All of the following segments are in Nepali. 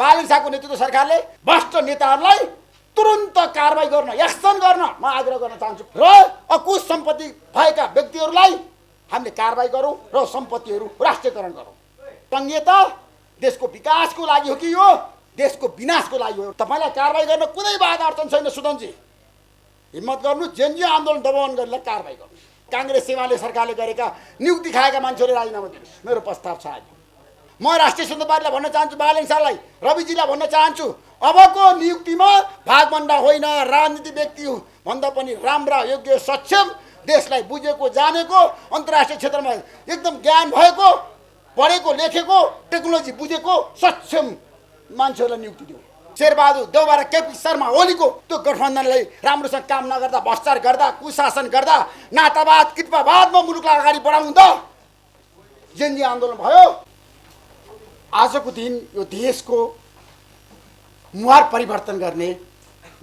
बालन शाहको नेतृत्व सरकारले भ्रष्ट नेताहरूलाई तुरुन्त कारबाही गर्न, एक्सन गर्न म आग्रह गर्न चाहन्छु र अकुश सम्पत्ति भएका व्यक्तिहरूलाई हामीले कारबाही गरौँ र सम्पत्तिहरू राष्ट्रियकरण गरौँ। टङ्गिए त देशको विकासको लागि हो कि यो देशको विनाशको लागि हो? तपाईँलाई कारबाही गर्न कुनै बाधा अडचन छैन सुदनजी। हिम्मत गर्नु, जेएनयू आन्दोलन दबाउन गरेर कारबाही गर्नु। काङ्ग्रेस एमाले सरकारले गरेका नियुक्ति खाएका मान्छेले राजीनामा दिनुहोस्, मेरो प्रस्ताव छ आज। म राष्ट्रिय सन्तावादीलाई भन्न चाहन्छु, बालन शाहलाई, रविजीलाई भन्न चाहन्छु, अबको नियुक्तिमा भागभण्डा होइन, राजनीति व्यक्ति भन्दा पनि राम्रा, योग्य, सक्षम, देशलाई बुझेको, जानेको, अन्तर्राष्ट्रिय क्षेत्रमा एकदम ज्ञान भएको, पढेको, लेखेको, टेक्नोलोजी बुझेको सक्षम मान्छेहरूलाई नियुक्ति दिउँ। शेरबहादुर देउबा र केपी शर्मा ओलीको त्यो गठबन्धनलाई राम्रोसँग काम नगर्दा, भ्रष्टाचार गर्दा, कुशासन गर्दा, नातावाद कृपावादमा मुलुकलाई अगाडि बढाउँदा जेएनयू आन्दोलन भयो। आजको दिन यो देशको मुहार परिवर्तन गर्ने,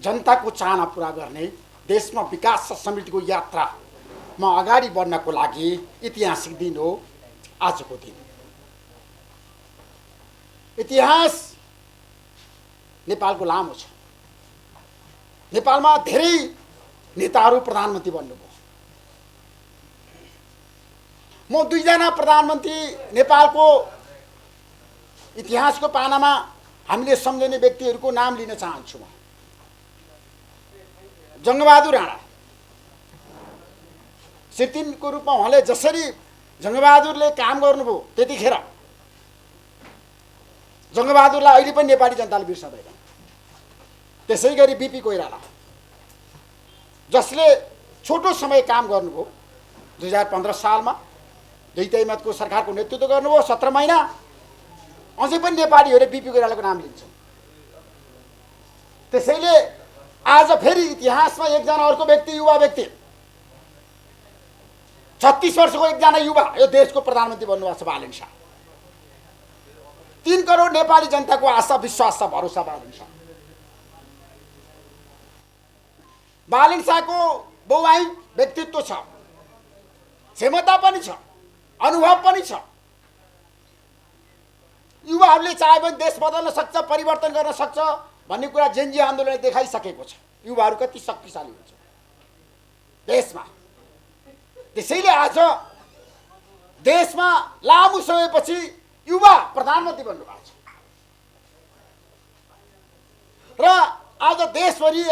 जनताको चाहना पुरा गर्ने, देशमा विकास र समृद्धिको यात्रामा अगाडि बढ्नको लागि ऐतिहासिक दिन हो आजको दिन। इतिहास नेपालको लामो छ। नेपालमा धेरै नेताहरू प्रधानमन्त्री बन्नुभयो। म 2 जना प्रधानमन्त्री नेपालको इतिहासको पानामा हामीले सम्झने व्यक्तिहरूको नाम लिन चाहन्छु। म जङ्गबहादुर राणा, सिटिनको रूपमा उहाँले जसरी जङ्गबहादुरले काम गर्नुभयो त्यतिखेर जङ्गबहादुरलाई अहिले पनि नेपाली जनताले बिर्सदैन। त्यसै गरी बिपी कोइराला जसले छोटो समय काम गर्नुभयो, 2015 सालमा दुईटै मतको सरकारको नेतृत्व गर्नुभयो, 17 महिना, अझै पनि नेपालीहरूले बिपी कोइरालाको नाम लिन्छन्। त्यसैले आज फेरि इतिहासमा एकजना अर्को व्यक्ति, युवा व्यक्ति, 36 वर्षको एकजना युवा यो देशको प्रधानमन्त्री बन्नुभएको छ, बालन शाह। 3 करोड नेपाली जनताको आशा, विश्वास छ, भरोसा बालन शाह। बालन शाहको बहुआयु व्यक्तित्व छ, क्षमता पनि छ, अनुभव पनि छ। युवाहरूले चाहे पनि देश बदल्न सक्छ, परिवर्तन गर्न सक्छ भन्ने कुरा जेएनयू आन्दोलनले देखाइसकेको छ। युवाहरू कति शक्तिशाली हुन्छ देशमा। त्यसैले आज देशमा लामो समयपछि युवा प्रधानमन्त्री बन्नुभएको छ र आज देशभरि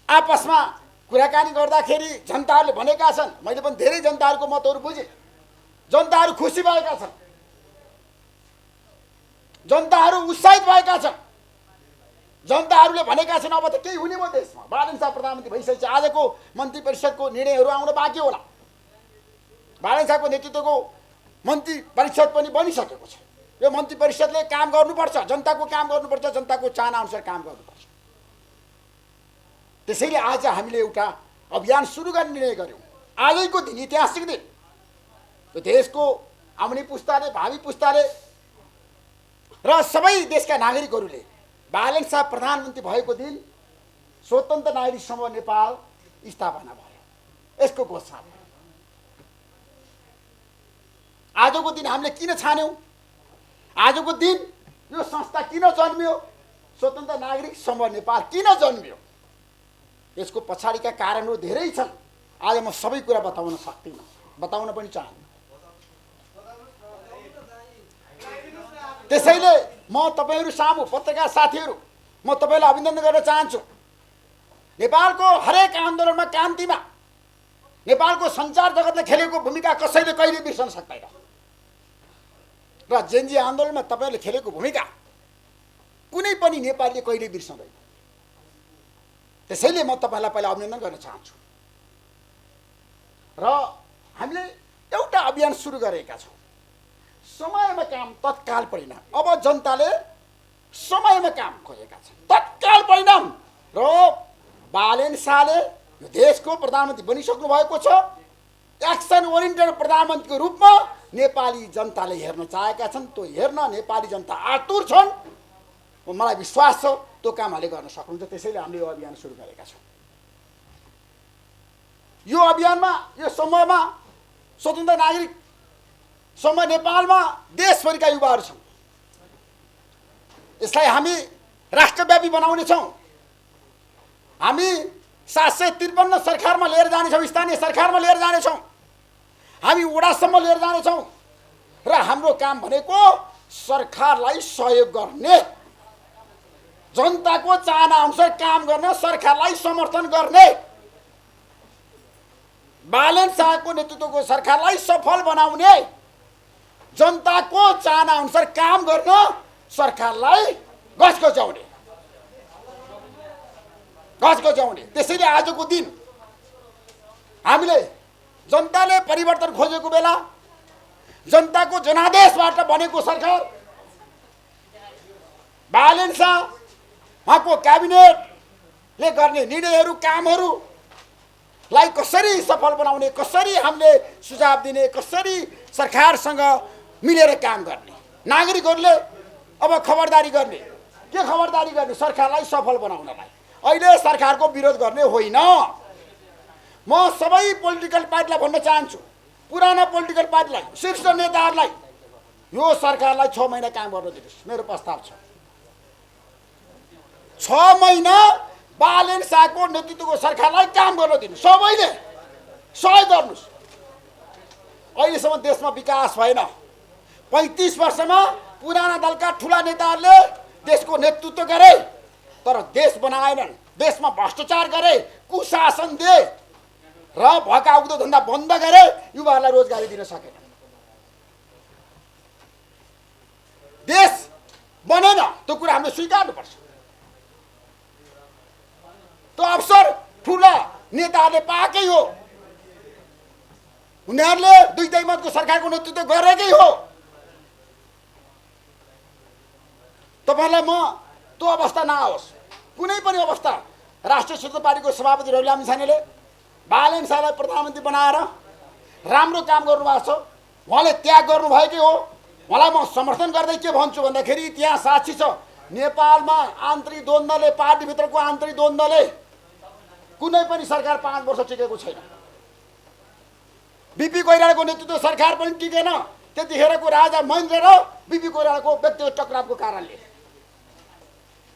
आपसमा कुराकानी गर्दाखेरि जनताहरूले भनेका छन्, मैले पनि धेरै जनताहरूको मतहरू बुझेँ, जनताहरू खुसी भएका छन्, जनताहरू उत्साहित भएका छन्। जनताहरूले भनेका छन् अब त केही हुने भयो देशमा, बालन शाह प्रधानमन्त्री भइसकेपछि आजको मन्त्री परिषदको निर्णयहरू आउन बाँकी होला। बालन शाहको नेतृत्वको मन्त्री परिषद पनि बनिसकेको छ। यो मन्त्री परिषदले काम गर्नुपर्छ, जनताको काम गर्नुपर्छ, जनताको चाहना अनुसार काम गर्नुपर्छ। त्यसैले आज हामीले एउटा अभियान सुरु गर्ने निर्णय गर्यौँ। आजको दिन ऐतिहासिक दिन, यो देशको आउने पुस्ताले, भावी पुस्ताले र सबै देशका नागरिकहरूले बालन शाह प्रधानमन्त्री भएको दिन स्वतन्त्र नागरिक समूह नेपाल स्थापना भयो, यसको घोषणा भयो। आजको दिन हामीले किन छान्यौँ? आजको दिन यो संस्था किन जन्मियो? स्वतन्त्र नागरिक समूह नेपाल किन जन्मियो? यसको पछाडिका कारणहरू धेरै छन्। आज म सबै कुरा बताउन सक्दिनँ, बताउन पनि चाहन्छु। त्यसैले म तपाईहरू सामु, पत्रकार साथीहरू, म तपाईलाई अभिनन्दन गर्न चाहन्छु। नेपालको हरेक आन्दोलनमा, क्रान्तिमा नेपालको सञ्चार जगतले खेलेको भूमिका कसैले कहिले बिर्सन सक्दैन र जेएनयू आन्दोलनमा तपाईहरूले खेलेको भूमिका कुनै पनि नेपालीले कहिले बिर्सँदैन। त्यसैले म तपाईलाई पहिला अभिनन्दन गर्न चाहन्छु। र हामीले एउटा अभियान सुरु गरेका छौँ, समयमा काम, तत्काल परिणाम। अब जनताले समयमा काम खोजेका छन्, तत्काल परिणाम। र बालन शाहले यो देशको प्रधानमन्त्री बनिसक्नु भएको छ। एक्सन ओरिएन्टेड प्रधानमन्त्रीको रूपमा नेपाली जनताले हेर्न चाहेका छन्। त्यो हेर्न नेपाली जनता आतुर छन्। मलाई विश्वास छ त्यो काम हामीले गर्न सक्नुहुन्छ। त्यसैले हामीले यो अभियान सुरु गरेका छौँ। यो अभियानमा, यो समूहमा स्वतन्त्र नागरिक समूह नेपालमा देशभरिका युवाहरू छन्। यसलाई हामी राष्ट्रव्यापी बनाउने छौँ। हामी 753 सरकारमा लिएर जानेछौँ, स्थानीय सरकारमा लिएर जानेछौँ, हामी वडासम्म लिएर जानेछौँ र हाम्रो काम भनेको सरकारलाई सहयोग गर्ने, जनताको चाहना अनुसार काम गर्न सरकारलाई समर्थन गर्ने, बालेन शाहको नेतृत्वको सरकारलाई सफल बनाउने, जनताको चाहना अनुसार काम गर्न सरकारलाई घचघच्याउने। त्यसैले आजको दिन हामीले जनताले परिवर्तन खोजेको बेला, जनताको जनादेशबाट बनेको सरकार, बालेन शाह उहाँको क्याबिनेटले गर्ने निर्णयहरू, कामहरूलाई कसरी सफल बनाउने, कसरी हामीले सुझाव दिने, कसरी सरकारसँग मिलेर काम गर्ने, नागरिकहरूले अब खबरदारी गर्ने। के खबरदारी गर्ने? सरकारलाई सफल बनाउनलाई। अहिले सरकारको विरोध गर्ने होइन। म सबै पोलिटिकल पार्टीलाई भन्न चाहन्छु, पुराना पोलिटिकल पार्टीलाई, शीर्ष नेताहरूलाई, यो सरकारलाई 6 महिना काम गर्न दिनुहोस्। मेरो प्रस्ताव छ 6 महिना बालेन शाहको नेतृत्वको सरकारलाई काम गर्न दिनुहोस्। सबैले सहयोग गर्नुहोस्। अहिलेसम्म देशमा विकास भएन। 35 वर्षमा पुराना दलका ठुला नेताहरूले देशको नेतृत्व गरे तर देश बनाएनन्, देशमा भ्रष्टाचार गरे, कुशासन दिए र भएका उग्दो धन्दा बन्द गरे, युवाहरूलाई रोजगारी दिन सकेन। देश बनेन, त्यो कुरा हामीले स्वीकार्नुपर्छ। त्यो अवसर ठुला नेताहरूले पाएकै हो, उनीहरूले दुई दैमतको सरकारको नेतृत्व गरेकै हो। तपाईलाई म त्यो अवस्था नआओस्, कुनै पनि अवस्था। राष्ट्रिय स्वतन्त्र पार्टीको सभापति रवि लामिछानेले बालेन शाहलाई प्रधानमन्त्री बनाएर राम्रो काम गर्नुभएको छ। उहाँले त्याग गर्नुभएकै हो। उहाँलाई म समर्थन गर्दै के भन्छु भन्दाखेरि त्यहाँ साक्षी छ, नेपालमा आन्तरिक द्वन्द्वले, पार्टीभित्रको आन्तरिक द्वन्द्वले कुनै पनि सरकार 5 वर्ष टिकेको छैन। बिपी कोइरालाको नेतृत्व सरकार पनि टिकेन। त्यतिखेरको राजा महेन्द्र र बिपी कोइरालाको व्यक्तिगत टकरावको कारणले।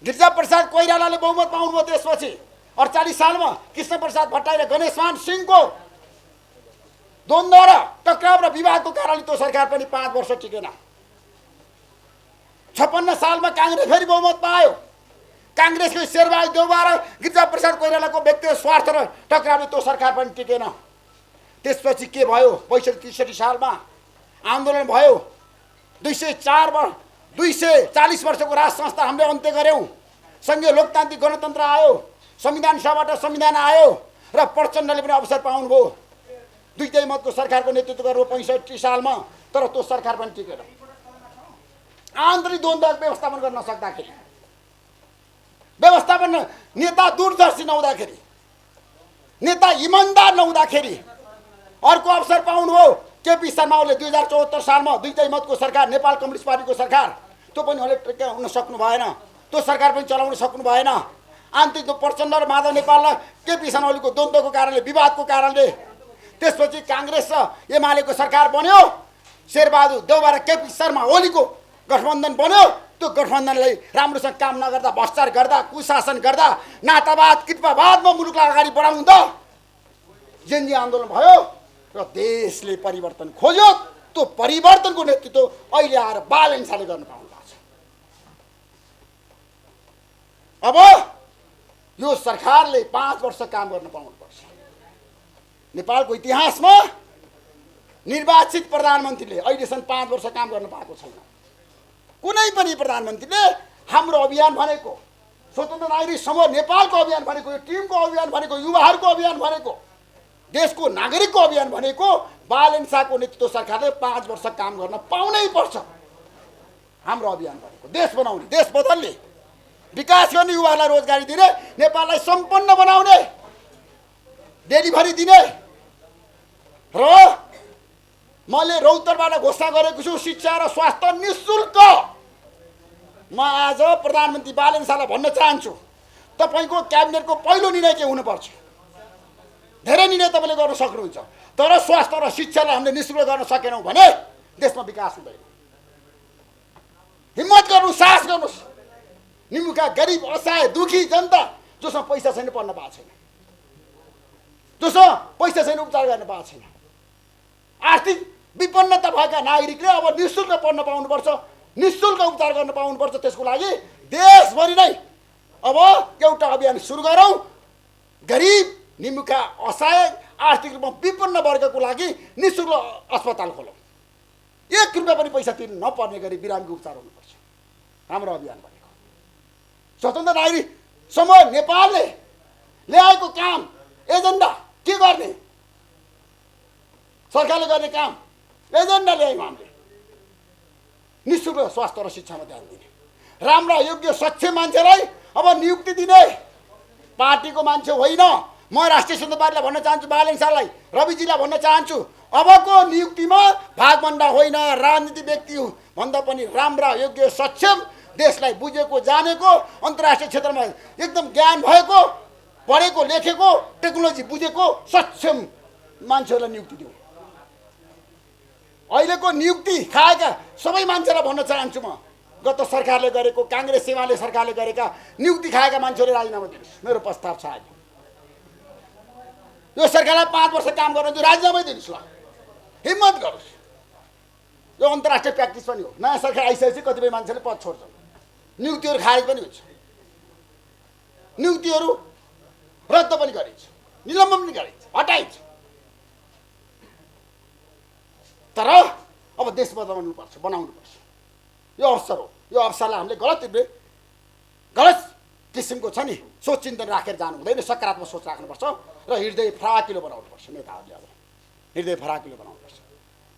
गिरिजाप्रसाद कोइरालाले बहुमत पाउनुभयो। त्यसपछि 48 सालमा कृष्णप्रसाद भट्टराई र गणेशमान सिंहको द्वन्द्व र टकराव र विवादको कारणले त्यो सरकार पनि 5 वर्ष टिकेन। 56 सालमा काङ्ग्रेस फेरि बहुमत पायो। काङ्ग्रेसको शेरबहादुर देउवा र गिरिजाप्रसाद कोइरालाको व्यक्तिगत स्वार्थ र टकरावले त्यो सरकार पनि टिकेन। त्यसपछि के भयो? 62-63 सालमा आन्दोलन भयो। 240 वर्षको राज संस्था हामीले अन्त्य गऱ्यौँ। सङ्घीय लोकतान्त्रिक गणतन्त्र आयो, संविधान सभाबाट संविधान आयो र प्रचण्डले पनि अवसर पाउनुभयो। दुईटै मतको सरकारको नेतृत्व गर्नुभयो 65 सालमा, तर त्यो सरकार पनि टिकेन। आन्तरिक द्वन्द्व व्यवस्थापन गर्न नसक्दाखेरि, व्यवस्थापन नेता दूरदर्शी नहुँदाखेरि, नेता इमान्दार नहुँदाखेरि अर्को अवसर पाउनुभयो। केपी शर्मा ओलीले 2074 सालमा दुईटै मतको सरकार, नेपाल कम्युनिस्ट पार्टीको सरकार, त्यो पनि उहाँले टेकाउन सक्नु भएन। त्यो सरकार पनि चलाउन सक्नु भएन। आन्तरिक प्रचण्ड र माधव नेपाललाई केपी शर्मा ओलीको द्वन्द्वको कारणले, विवादको कारणले। त्यसपछि काङ्ग्रेस र एमालेको सरकार बन्यो। शेरबहादुर देउवा र केपी शर्मा ओलीको गठबन्धन बन्यो। त्यो गठबन्धनलाई राम्रोसँग काम नगर्दा, भ्रष्टाचार गर्दा, कुशासन गर्दा, नातावाद कृत्वावादमा मुलुकलाई अगाडि बढाउँदा जेनजी आन्दोलन भयो र देशले परिवर्तन खोज्यो। त्यो परिवर्तनको नेतृत्व अहिले आएर बालेन शाहले गर्न पाउनु भएको छ। अब यो सरकारले 5 वर्ष काम गर्न पाउनुपर्छ। नेपालको इतिहासमा निर्वाचित प्रधानमन्त्रीले अहिलेसम्म 5 वर्ष काम गर्न पाएको छैन। कुनै पनि प्रधानमन्त्रीले हाम्रो अभियान भनेको, स्वतन्त्र नागरिक समूह नेपालको अभियान भनेको, यो टिमको अभियान भनेको, युवाहरूको अभियान भनेको, देशको नागरिकको अभियान भनेको बालेन शाहको नेतृत्व सरकारले 5 वर्ष काम गर्न पाउनै पर्छ। हाम्रो अभियान भनेको देश बनाउने, देश बदल्ने, विकास गर्ने, युवाहरूलाई रोजगारी दिने, नेपाललाई सम्पन्न बनाउने, डेलिभरी दिने। र मैले रौतरबाट घोषणा गरेको छु, शिक्षा र स्वास्थ्य निःशुल्क। म आज प्रधानमन्त्री बालेन शाहलाई भन्न चाहन्छु, तपाईँको क्याबिनेटको पहिलो निर्णय के हुनुपर्छ? धेरै निर्णय तपाईँले गर्न सक्नुहुन्छ, तर स्वास्थ्य र शिक्षालाई हामीले निःशुल्क गर्न सकेनौँ भने देशमा विकास हुँदैन। हिम्मत गर्नुहोस्, साहस गर्नुहोस्। निमुखा गरिब असहाय दुखी जनता जोसँग पैसा छैन पढ्न पाएको छैन, जोसँग पैसा छैन उपचार गर्न पाएको छैन, आर्थिक विपन्नता भएका नागरिकले अब निःशुल्क पढ्न पाउनुपर्छ, निःशुल्क उपचार गर्न पाउनुपर्छ। त्यसको लागि देशभरि नै अब एउटा अभियान सुरु गरौँ। गरिब निमुखा असहाय आर्थिक रूपमा विपन्न वर्गको लागि निःशुल्क अस्पताल खोलौँ। 1 रुपियाँ पनि पैसा तिर्नु नपर्ने गरी बिरामीको उपचार हुनुपर्छ। हाम्रो अभियान भनेको स्वतन्त्र नागरिक समूह नेपालले ल्याएको काम एजेन्डा के गर्ने, सरकारले गर्ने काम एजेन्डा ल्यायौँ हामीले। निःशुल्क स्वास्थ्य र शिक्षामा ध्यान दिने, राम्रा योग्य सक्षम मान्छेलाई अब नियुक्ति दिने, पार्टीको मान्छे होइन। म राष्ट्रिय स्वतन्त्र पार्टीलाई भन्न चाहन्छु, बालेन शाहलाई, रविजीलाई भन्न चाहन्छु, अबको नियुक्तिमा भागभण्डा होइन, राजनीति व्यक्ति भन्दा पनि राम्रा योग्य सक्षम देशलाई बुझेको जानेको अन्तर्राष्ट्रिय क्षेत्रमा एकदम ज्ञान भएको पढेको लेखेको टेक्नोलोजी बुझेको सक्षम मान्छेहरूलाई नियुक्ति दिउँ। अहिलेको नियुक्ति खाएका सबै मान्छेलाई भन्न चाहन्छु म, गत सरकारले गरेको काङ्ग्रेस एमाले सरकारले गरेका नियुक्ति खाएका मान्छेले राजीनामा दिनुहोस्। मेरो प्रस्ताव छ आज, यो सरकारलाई 5 वर्ष काम गर्न चाहिँ राजीनामै दिनुहोस्। ल हिम्मत गरोस्। यो अन्तर्राष्ट्रिय प्र्याक्टिस पनि हो। नयाँ सरकार आइसकेपछि कतिपय मान्छेले पद छोड्छन्, नियुक्तिहरू खारेज पनि हुन्छ, नियुक्तिहरू रद्द पनि गरिन्छ, निलम्बन पनि गरिन्छ, हटाइन्छ। तर अब देश बनाउनुपर्छ, बनाउनुपर्छ। यो अवसर हो। यो अवसरलाई हामीले गलत किसिमको छ नि सोच चिन्तन राखेर जानु हुँदैन। सकारात्मक सोच राख्नुपर्छ र हृदय फराकिलो बनाउनुपर्छ। नेताहरूले अब हृदय फराकिलो बनाउनुपर्छ।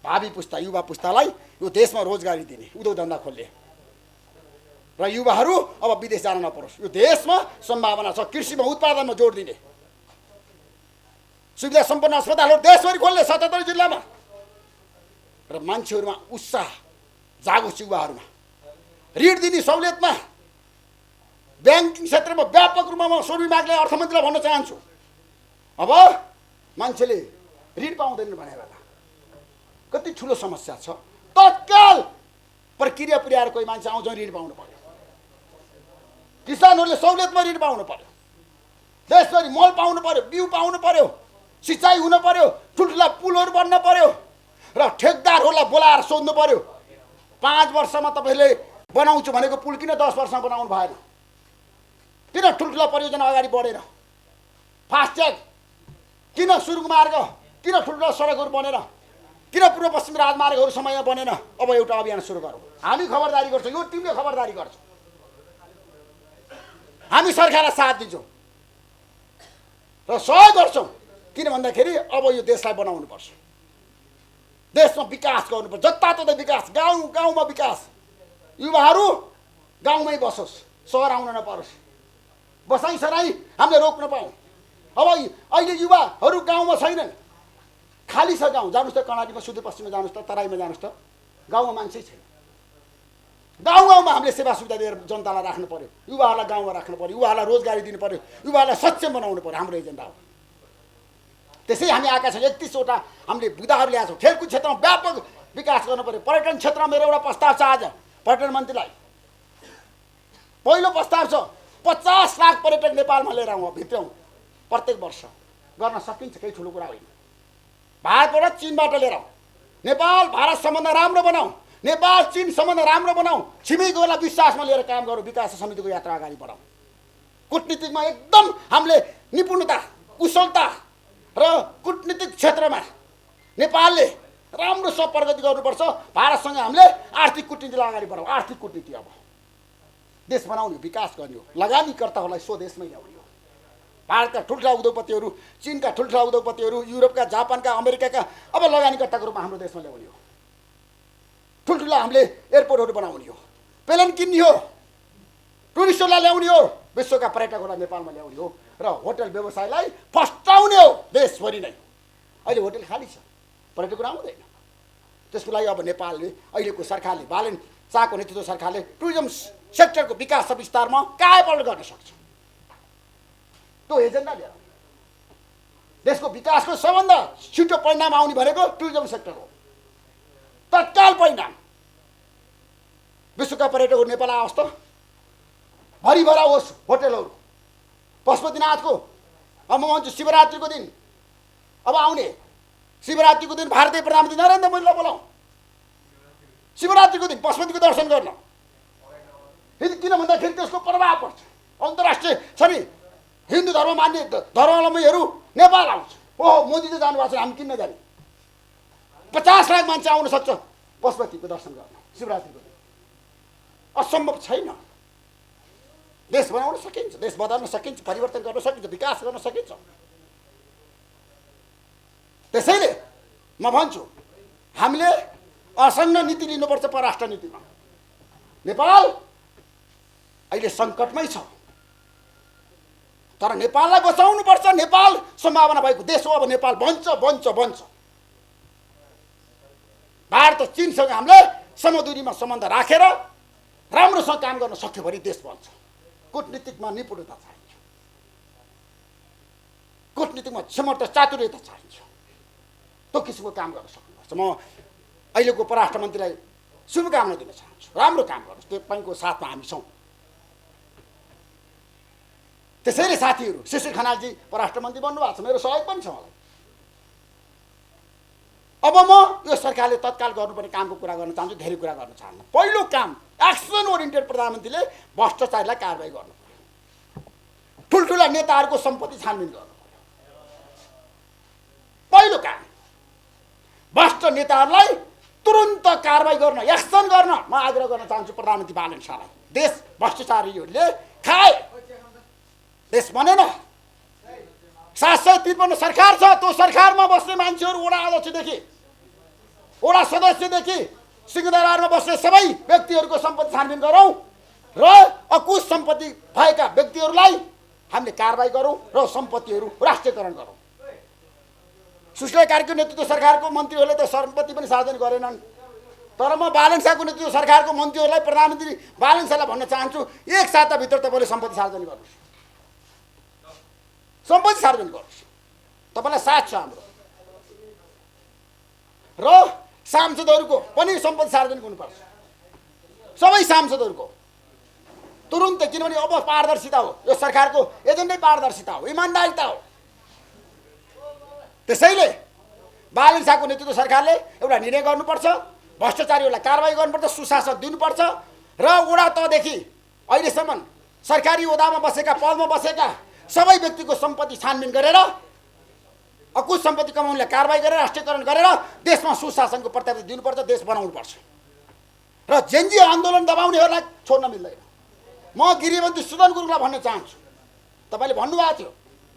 भावी पुस्ता युवा पुस्तालाई यो देशमा रोजगारी दिने, उद्योग धन्दा खोल्ने र युवाहरू अब विदेश जान नपरोस्। यो देशमा सम्भावना छ। कृषिमा उत्पादनमा जोड दिने, सुविधा सम्पन्न अस्पतालहरू देशभरि खोल्ने 77 जिल्लामा र मान्छेहरूमा उत्साह जागोस्। युवाहरूमा ऋण दिने सहुलियतमा ब्याङ्किङ क्षेत्रमा व्यापक रूपमा म सोर्मी माग्ले अर्थमन्त्रीलाई भन्न चाहन्छु, अब मान्छेले ऋण पाउँदैन भने बेला कति ठुलो समस्या छ। तत्काल प्रक्रिया पुर्याएर कोही मान्छे आउँछ ऋण पाउनु पर्यो। किसानहरूले सहुलियतमा ऋण पाउनु पर्यो, देशभरि मल पाउनु पर्यो, बिउ पाउनु पर्यो, सिँचाइ हुन पर्यो, ठुल्ठुला पुलहरू बन्न पर्यो र ठेकदारहरूलाई बोलाएर सोध्नु पर्यो 5 वर्षमा तपाईँले बनाउँछु भनेको पुल किन 10 वर्षमा बनाउनु भएन? किन ठुल्ठुला परियोजना अगाडि बढेन? फास्ट्याग किन, सुरुङ मार्ग किन, ठुल्ठुला सडकहरू बनेन? किन पूर्व पश्चिम राजमार्गहरू समयमा बनेन? अब एउटा अभियान सुरु गरौँ। हामी खबरदारी गर्छौँ, यो टिमले खबरदारी गर्छ, हामी सरकारलाई साथ दिन्छौँ र सहयोग गर्छौँ। किन भन्दाखेरि अब यो देशलाई बनाउनुपर्छ, देशमा विकास गर्नुपर्छ, जताततै विकास, गाउँ गाउँमा विकास। युवाहरू गाउँमै बसोस्, सहर आउन नपरोस्, बसाइसराई हामीले रोक्न पाऊँ। अब अहिले युवाहरू गाउँमा छैनन्, खाली छ गाउँ। जानुहोस् त कर्णालीमा, सुदूरपश्चिममा जानुहोस् त, तराईमा जानुहोस् त, गाउँमा मान्छे छैन। गाउँ गाउँमा हामीले सेवा सुविधा दिएर जनतालाई राख्नु पर्यो, युवाहरूलाई गाउँमा राख्नु पर्यो, युवाहरूलाई रोजगारी दिनु पर्यो, युवाहरूलाई सक्षम बनाउनु पर्यो। हाम्रो एजेन्डा हो। त्यसै हामी आएका छौँ। 31वटा हामीले बुदाहरू ल्याएको छौँ। खेलकुद क्षेत्रमा व्यापक विकास गर्नु पर्यो। पर्यटन क्षेत्रमा मेरो एउटा प्रस्ताव छ आज पर्यटन मन्त्रीलाई। पहिलो प्रस्ताव छ 50 लाख पर्यटक नेपालमा लिएर आउँ, भित्रौँ प्रत्येक वर्ष। गर्न सकिन्छ, केही ठुलो कुरा होइन। भारतबाट चीनबाट लिएर आउँ, नेपाल भारत सम्बन्ध राम्रो बनाऊ, नेपाल चीन सम्बन्ध राम्रो बनाऊ, छिमेकीहरूलाई विश्वासमा लिएर काम गरौँ, विकास समितिको यात्रा अगाडि बढाउँ। कूटनीतिकमा एकदम हामीले निपुणता, कुशलता र कूटनीतिक क्षेत्रमा नेपालले राम्रोसँग प्रगति गर्नुपर्छ। भारतसँग हामीले आर्थिक कूटनीतिलाई अगाडि बढाउँ। आर्थिक कूटनीति अब देश बनाउने, विकास गर्ने हो, लगानीकर्ताहरूलाई स्वदेशमै ल्याउने हो। भारतका ठुल्ठुला उद्योगपतिहरू, चीनका ठुल्ठुला उद्योगपतिहरू, युरोपका, जापानका, अमेरिकाका अब लगानीकर्ताको रूपमा हाम्रो देशमा ल्याउने हो। ठुल्ठुला हामीले एयरपोर्टहरू बनाउने हो, प्लेन किन्ने हो, टुरिस्टहरूलाई ल्याउने हो, विश्वका पर्यटकहरूलाई नेपालमा ल्याउने हो र होटल व्यवसायलाई फस्टाउने हो देशभरि नै। अहिले होटल खाली छ, पर्यटकहरू आउँदैन। त्यसको लागि अब नेपालले, अहिलेको सरकारले, बालेन शाहको नेतृत्व सरकारले टुरिज्म सेक्टरको विकास र विस्तारमा कायापलट गर्न सक्छ। त्यो एजेन्डा लिएर देशको विकासको सबभन्दा छिटो परिणाम आउने भनेको टुरिज्म सेक्टर हो। तत्काल परिणाम। विश्वका पर्यटकहरू नेपाल आओस् त, भरिभरा होस् होटेलहरू। पशुपतिनाथको अब म भन्छु शिवरात्रिको दिन अब आउने शिवरात्रिको दिन भारतीय प्रधानमन्त्री नरेन्द्र मोदीलाई बोलाउँ शिवरात्रिको दिन पशुपतिको दर्शन गर्न। किन भन्दाखेरि त्यसको प्रभाव पर्छ। अन्तर्राष्ट्रिय छ नि हिन्दू धर्म मान्ने धर्मावलम्बीहरू नेपाल आउँछ। ओहो मोदी त जानुभएको छ हामी किन नजाने। 50 लाख मान्छे आउन सक्छ पशुपतिको दर्शन गर्न शिवरात्रिको दिन। असम्भव छैन। देश बनाउन सकिन्छ, देश बदल्न सकिन्छ, परिवर्तन गर्न सकिन्छ, विकास गर्न सकिन्छ। त्यसैले म भन्छु हामीले असन्न नीति लिनुपर्छ परराष्ट्र नीतिमा। नेपाल अहिले सङ्कटमै छ तर नेपाललाई बचाउनुपर्छ। नेपाल सम्भावना भएको देश हो। अब नेपाल बन्छ बन्छ बन्छ। भारत र चीनसँग हामीले समदूरीमा सम्बन्ध राखेर राम्रोसँग काम गर्न सक्यो भने देश बन्छ। कूटनीतिकमा निपुणता चाहिन्छ, कूटनीतिकमा क्षमता चातुर्यता चाहिन्छ। त्यो किसिमको काम गर्न सक्नुपर्छ। म अहिलेको परराष्ट्र मन्त्रीलाई शुभकामना दिन चाहन्छु। राम्रो काम गर्नुहोस्, तपाईँको साथमा हामी छौँ। त्यसैले साथीहरू शिशिर खनालजी परराष्ट्र मन्त्री बन्नुभएको छ, मेरो सहयोग पनि छ मलाई। अब म यो सरकारले तत्काल गर्नुपर्ने कामको कुरा गर्न चाहन्छु। धेरै कुरा गर्न चाहन्न। पहिलो काम एक्सन ओरिएन्टेड प्रधानमन्त्रीले भ्रष्टाचारीलाई कारबाही गर्नु पर्यो। ठुल्ठुला नेताहरूको सम्पत्ति छानबिन गर्नु पर्यो। पहिलो काम भ्रष्ट नेताहरूलाई तुरुन्त कारबाही गर्न, एक्सन गर्न म आग्रह गर्न चाहन्छु प्रधानमन्त्री बालन शाहलाई। देश भ्रष्टाचारीहरूले खाए, देश बनेन। 753 सरकार छ। त्यो सरकारमा बस्ने मान्छेहरू वडा अध्यक्षदेखि वडा सदस्यदेखि सिंहदरबारमा बस्ने सबै व्यक्तिहरूको सम्पत्ति छानबिन गरौँ र अकुश सम्पत्ति भएका व्यक्तिहरूलाई हामीले कारबाही गरौँ र सम्पत्तिहरू राष्ट्रियकरण गरौँ। सुशीला कार्कीको नेतृत्व सरकारको मन्त्रीहरूले त सम्पत्ति पनि सार्वजनिक गरेनन्। तर म बालन शाहको नेतृत्व सरकारको मन्त्रीहरूलाई प्रधानमन्त्री बालन शाहलाई भन्न चाहन्छु, एक साताभित्र तपाईँले सम्पत्ति सार्वजनिक गर्नुहोस्। सम्पत्ति सार्वजनिक गर्नुहोस्। तपाईँलाई साथ छ हाम्रो। र सांसदहरूको पनि सम्पत्ति सार्वजनिक हुनुपर्छ। सबै सांसदहरूको तुरुन्तै, किनभने अब पारदर्शिता हो। यो सरकारको एजेन्डै पारदर्शिता हो, इमान्दारिता हो। त्यसैले बालन शाहको नेतृत्व सरकारले एउटा निर्णय गर्नुपर्छ। भ्रष्टाचारीहरूलाई कारबाही गर्नुपर्छ, सुशासन दिनुपर्छ र वडा तहदेखि अहिलेसम्म सरकारी ओहदामा बसेका, पदमा बसेका सबै व्यक्तिको सम्पत्ति छानबिन गरेर अकुश सम्पत्ति कमाउनेलाई कारबाही गरेर राष्ट्रियकरण गरेर देशमा सुशासनको प्रत्याभूति दिनुपर्छ। देश बनाउनुपर्छ र जेनजी आन्दोलन दबाउनेहरूलाई छोड्न मिल्दैन। म गृहमन्त्री सुदन गुरुङलाई भन्न चाहन्छु, तपाईँले भन्नुभएको थियो,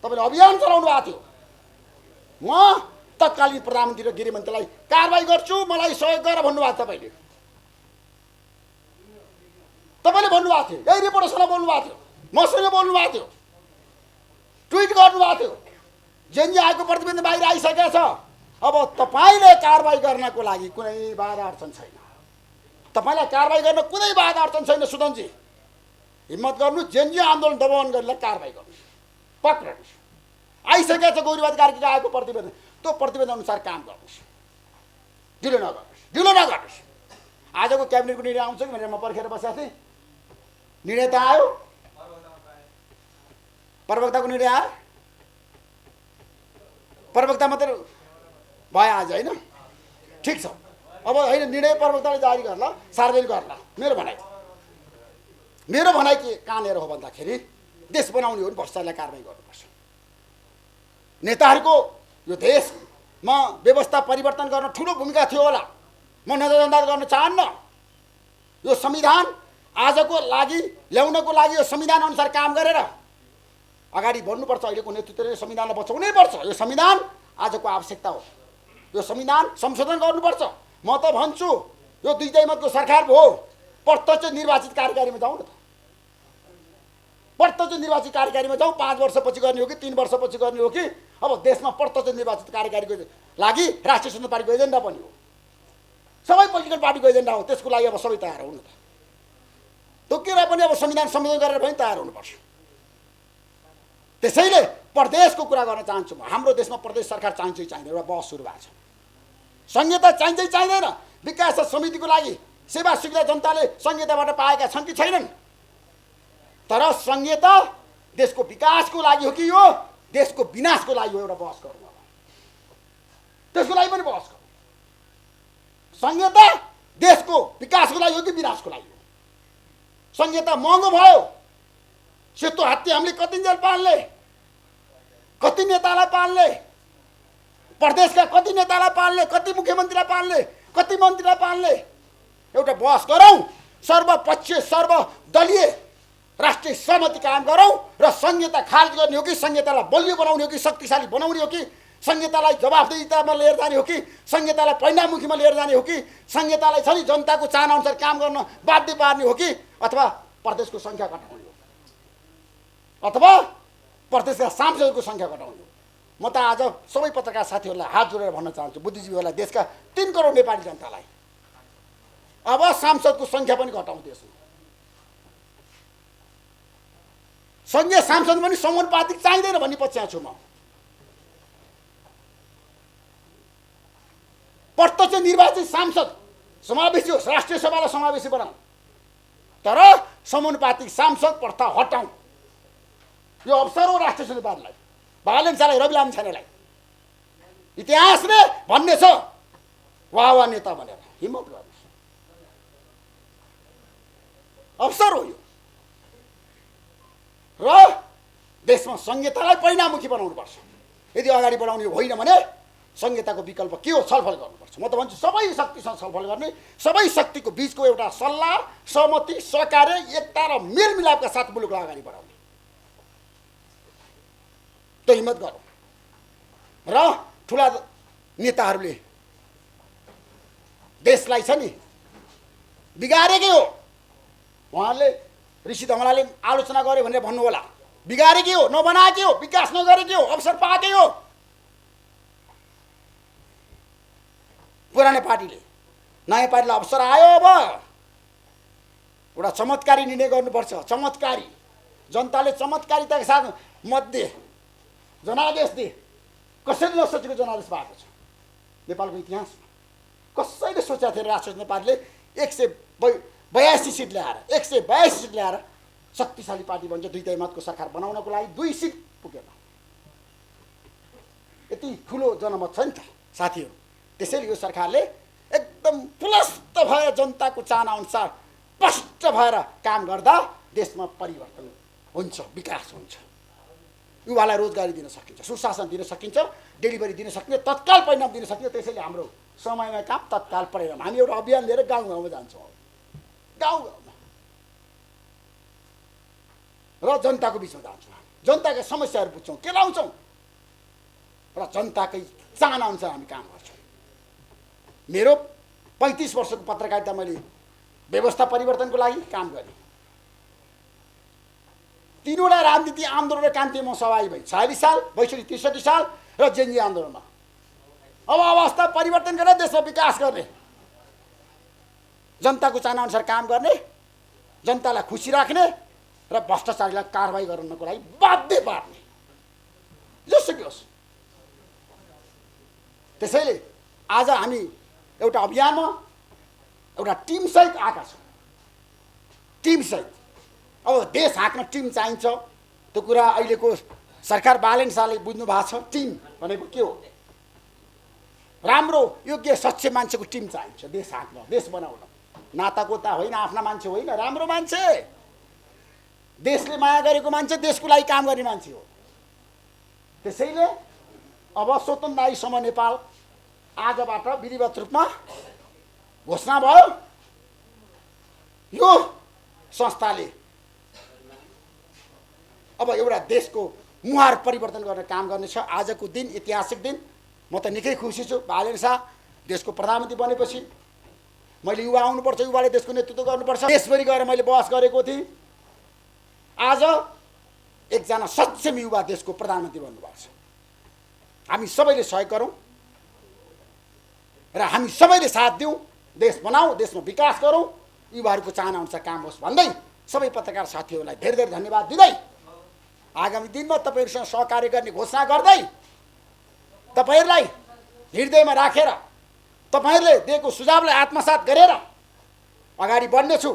तपाईँले अभियान चलाउनु भएको थियो, म तत्कालीन प्रधानमन्त्री र गृहमन्त्रीलाई कारबाही गर्छु, मलाई सहयोग गर भन्नुभएको तपाईँले भन्नुभएको थियो। यही रिपोर्टरसँग बोल्नुभएको थियो, मसँग बोल्नुभएको थियो, ट्विट गर्नुभएको थियो। जेनजी आएको प्रतिबन्ध बाहिर आइसकेको छ। अब तपाईँले कारबाही गर्नको लागि कुनै बाधा अडचन छैन। तपाईँलाई कारबाही गर्न कुनै बाधा अडचन छैन। सुदनजी हिम्मत गर्नु, जेनजी आन्दोलन दबाउन गरेर कारबाही गर्नुहोस्, पक्राउनुहोस्। आइसकेको छ गौरीवाद कार्कीको आएको प्रतिवेदन, त्यो प्रतिवेदन अनुसार काम गर्नुहोस्। ढिलो नगर्नुहोस्। आजको क्याबिनेटको निर्णय आउँछ कि भनेर म पर्खेर बसेको थिएँ। निर्णय त आयो, प्रवक्ताको निर्णय आयो। प्रवक्ता मात्रै भयो आज, होइन? ठिक छ। अब होइन, निर्णय प्रवक्ताले जारी गर्ला, सार्वजनिक गर्ला। मेरो भनाइ के कहाँनिर हो भन्दाखेरि देश बनाउने हो भने भ्रष्टाचारलाई कारबाही गर्नुपर्छ। नेताहरूको यो देशमा व्यवस्था परिवर्तन गर्न ठुलो भूमिका थियो होला, म नजरअन्दाज गर्न चाहन्न। यो संविधान आजको लागि ल्याउनको लागि यो संविधान अनुसार काम गरेर अगाडि बढ्नुपर्छ। अहिलेको नेतृत्वले संविधानलाई बचाउनै पर्छ। यो संविधान आजको आवश्यकता हो। यो संविधान संशोधन गर्नुपर्छ। म त भन्छु यो 2 मतको सरकार भयो, प्रत्यक्ष निर्वाचित कार्यकारीमा जाउँ न त। प्रत्यक्ष निर्वाचित कार्यकारीमा जाउँ। 5 वर्षपछि गर्ने हो कि 3 वर्षपछि गर्ने हो कि? अब देशमा प्रत्यक्ष निर्वाचित कार्यकारीको लागि राष्ट्रिय स्वतन्त्र पार्टीको एजेन्डा पनि हो, सबै पोलिटिकल पार्टीको एजेन्डा हो। त्यसको लागि अब सबै तयार हुनु त। तोकेर पनि अब संविधान संशोधन गरेर पनि तयार हुनुपर्छ। त्यसैले प्रदेशको कुरा गर्न चाहन्छु म। हाम्रो देशमा प्रदेश सरकार चाहिन्छ कि चाहिँदैन, एउटा बहस सुरु भएको छ। संहिता चाहिन्छ कि चाहिँदैन? विकास समितिको लागि सेवा सुविधा जनताले संहिताबाट पाएका छन् कि छैनन्? तर संघीयता देशको विकासको लागि हो कि यो देशको विनाशको लागि हो, एउटा बहस गरौँ। त्यसको लागि पनि बहस गरौँ। संघीयता देशको विकासको लागि हो कि विनाशको लागि हो? संघीयता महँगो भयो। सेतो हात्ती हामीले कति जेल पाल्ने, कति नेतालाई पाल्ने, प्रदेशका कति नेतालाई पाल्ने, कति मुख्यमन्त्रीलाई पाल्ने, कति मन्त्रीलाई पाल्ने? एउटा बहस गरौँ। सर्वपक्षीय सर्वदलीय राष्ट्रिय सहमति कायम गरौँ र संहिता खारेज गर्ने हो कि संहितालाई बलियो बनाउने हो कि शक्तिशाली बनाउने हो कि संहितालाई जवाफदेहितामा लिएर जाने हो कि संहितालाई परिणाममुखीमा लिएर जाने हो कि संहितालाई छ नि जनताको चाहनाअनुसार काम गर्न बाध्य पार्ने हो कि अथवा प्रदेशको सङ्ख्या घटाउने हो अथवा प्रदेशका सांसदहरूको सङ्ख्या घटाउने हो? म त आज सबै पत्रकार साथीहरूलाई हात जोडेर भन्न चाहन्छु, बुद्धिजीवीहरूलाई, देशका 3 करोड नेपाली जनतालाई, अब सांसदको सङ्ख्या पनि घटाउँ। देशमा सङ्घीय सांसद पनि समानुपातिक चाहिँदैन भन्ने पक्षमा छु म। प्रत्यक्ष निर्वाचित सांसद समावेशी होस्, राष्ट्रिय सभालाई समावेशी बनाऊ, तर समानुपातिक सांसद प्रथा हटाउँ। यो अवसर हो राष्ट्रिय सभालाई, बालेन्सालाई, रवि लामिछानेलाई इतिहासले भन्ने छ वाह नेता भनेर हिम्मत गर्नुहोस्। अवसर हो यो र देशमा संहितालाई परिणाममुखी बनाउनुपर्छ। यदि अगाडि बढाउने होइन भने संहिताको विकल्प के हो छलफल गर्नुपर्छ। म त भन्छु सबै शक्तिसँग छलफल गर्ने, सबै शक्तिको बीचको एउटा सल्लाह, सहमति, सहकार्य, एकता र मेलमिलापका साथ मुलुकलाई अगाडि बढाउने त्यो हिम्मत गरौँ। र ठुला नेताहरूले देशलाई छ नि बिगारेकै हो, उहाँहरूले ऋषि धमलाले आलोचना गर्यो भनेर भन्नु होला, बिगारेकै हो, नबनाएकै हो, विकास नगरेकै हो, अवसर पाएकै हो। पुरानो पार्टीले, नयाँ पार्टीलाई अवसर आयो, अब एउटा चमत्कारी निर्णय गर्नुपर्छ। चमत्कारी जनताले चमत्कारिताका साथ मत दे, जनादेश दे। कसैले नसोचेको जनादेश पाएको छ नेपालको इतिहासमा। कसैले सोचेको थिएन राष्ट्रिय नेपालले 182 सिट ल्याएर 182 सिट ल्याएर शक्तिशाली पार्टी बन्छ, 2 मतको सरकार बनाउनको लागि 2 सिट पुगेन। यति ठुलो जनमत छ नि त साथीहरू। त्यसैले यो सरकारले एकदम पुलस्त भएर जनताको चाहना अनुसार स्पष्ट भएर काम गर्दा देशमा परिवर्तन हुन्छ, विकास हुन्छ। युवालाई रोजगारी दिन सकिन्छ, सुशासन दिन सकिन्छ, डेलिभरी दिन सकिन्छ, तत्काल परिणाम दिन सकिन्छ। त्यसैले हाम्रो समयमा काम, तत्काल परिणाम। हामी एउटा अभियान लिएर गाउँ गाउँमा जान्छौँ, गाउँ गाउँमा र जनताको बिचमा जान्छौँ, जनताका समस्याहरू बुझ्छौँ, केलाउँछौँ र जनताकै चाहना अनुसार हामी काम गर्छौँ। मेरो 35 वर्षको पत्रकारिता मैले व्यवस्था परिवर्तनको लागि काम गरेँ। 3वटा राजनीति आन्दोलन र क्रान्तिमा सहभागी भएँ, 46 साल, 62, 63 साल र जेनजी आन्दोलनमा। अब अवस्था परिवर्तन गरेर देशमा विकास गर्ने, जनताको चाहना अनुसार काम गर्ने, जनतालाई खुसी राख्ने र भ्रष्टाचारीलाई कारबाही गर्नको लागि बाध्य पार्ने, जसुकै होस्। त्यसैले आज हामी एउटा अभियानमा एउटा टिमसहित आएका छौँ। टिमसहित अब देश हाँक्न टिम चाहिन्छ, त्यो कुरा अहिलेको सरकार बालेन शाहले बुझ्नु भएको छ। टिम भनेको के हो? राम्रो योग्य सच्चे मान्छेको टिम चाहिन्छ देश हाँक्न, देश बनाउन। नातागोता होइन, आफ्ना मान्छे होइन, राम्रो मान्छे, देशले माया गरेको मान्छे, देशको लागि काम गर्ने मान्छे हो। त्यसैले अब स्वतन्त्र नागरिकसम्म नेपाल आजबाट विधिवत रूपमा घोषणा भयो। यो संस्थाले अब एउटा देशको मुहार परिवर्तन गर्ने काम गर्नेछ। आजको दिन ऐतिहासिक दिन, म त निकै खुसी छु। बालेन शाह देशको प्रधानमन्त्री बनेपछि मैले युवा आउनुपर्छ, युवाले देशको नेतृत्व गर्नुपर्छ। देशभरि गएर मैले बहस गरेको थिएँ। आज एकजना सक्षम युवा देशको प्रधानमन्त्री बन्नुभएको छ। हामी सबैले सहयोग गरौँ र हामी सबैले साथ दिउँ, देश बनाऊ, देशमा विकास गरौँ, युवाहरूको चाहना अनुसार काम होस् भन्दै सबै पत्रकार साथीहरूलाई धेरै धेरै धन्यवाद दिँदै आगामी दिनमा तपाईँहरूसँग सहकार्य गर्ने घोषणा गर्दै तपाईँहरूलाई हृदयमा राखेर तपाईँहरूले दिएको सुझावलाई आत्मसात गरेर अगाडि बढ्नेछु।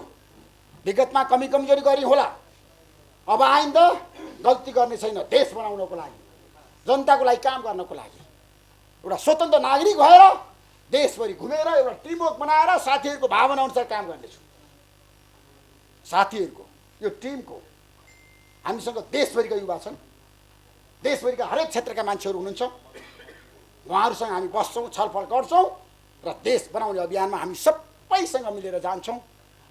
विगतमा कमी कमजोरी गरी होला, अब आइन्दा गल्ती गर्ने छैन। देश बनाउनको लागि, जनताको लागि काम गर्नको लागि एउटा स्वतन्त्र नागरिक भएर देशभरि घुमेर एउटा टिमवर्क बनाएर साथीहरूको भावना अनुसार काम गर्नेछु। साथीहरूको यो टिमको हामीसँग देशभरिका युवा छन्, देशभरिका हरेक क्षेत्रका मान्छेहरू हुनुहुन्छ। उहाँहरूसँग हामी बस्छौँ, छलफल गर्छौँ र देश बनाउने अभियानमा हामी सबैसँग मिलेर जान्छौँ।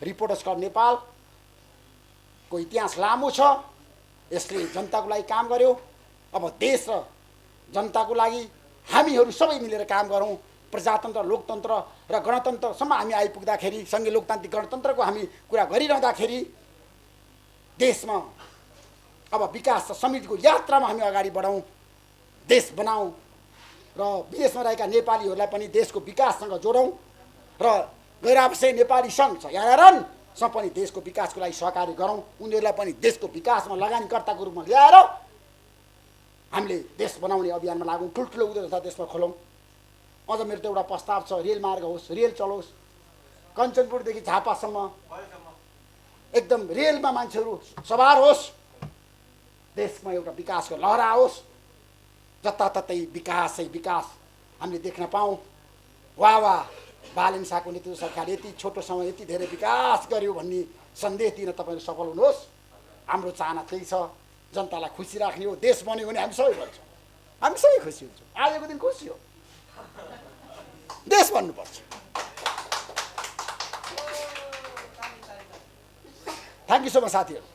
रिपोर्टर्स क्लब नेपालको इतिहास लामो छ, यसले जनताको लागि काम गर्यो। अब देश र जनताको लागि हामीहरू सबै मिलेर काम गरौँ। प्रजातन्त्र, लोकतन्त्र र गणतन्त्रसम्म हामी आइपुग्दाखेरि, सङ्घीय लोकतान्त्रिक गणतन्त्रको हामी कुरा गरिरहँदाखेरि देशमा अब विकास र समृद्धिको यात्रामा हामी अगाडि बढौँ, देश बनाऊँ र विदेशमा रहेका नेपालीहरूलाई पनि देशको विकाससँग जोडौँ र गैरावश्यक नेपाली सङ्घ छ यारनसँग पनि देशको विकासको लागि सहकार्य गरौँ। उनीहरूलाई पनि देशको विकासमा लगानीकर्ताको रूपमा ल्याएर हामीले देश बनाउने अभियानमा लागौँ। ठुल्ठुलो उद्योग देशमा खोलौँ। अझ मेरो त एउटा प्रस्ताव छ, रेल मार्ग होस्, रेल चलोस्, कञ्चनपुरदेखि झापासम्म एकदम रेलमा मान्छेहरू सवार होस्, देशमा एउटा विकासको लहर आओस्, जताततै विकासै विकास हामीले देख्न पाऊँ। वाह वाह, बालेन शाहको नेतृत्व सरकारले यति छोटो समय यति धेरै विकास गर्यो भन्ने सन्देश दिन तपाईँहरू सफल हुनुहोस्। हाम्रो चाहना त्यही छ, जनतालाई खुसी राख्ने हो। देश बन्यो भने हामी सबै बन्छौँ, हामी सबै खुसी हुन्छौँ। आजको दिन खुसी हो, देश बन्नुपर्छ। थ्याङ्क यू सो मच साथीहरू।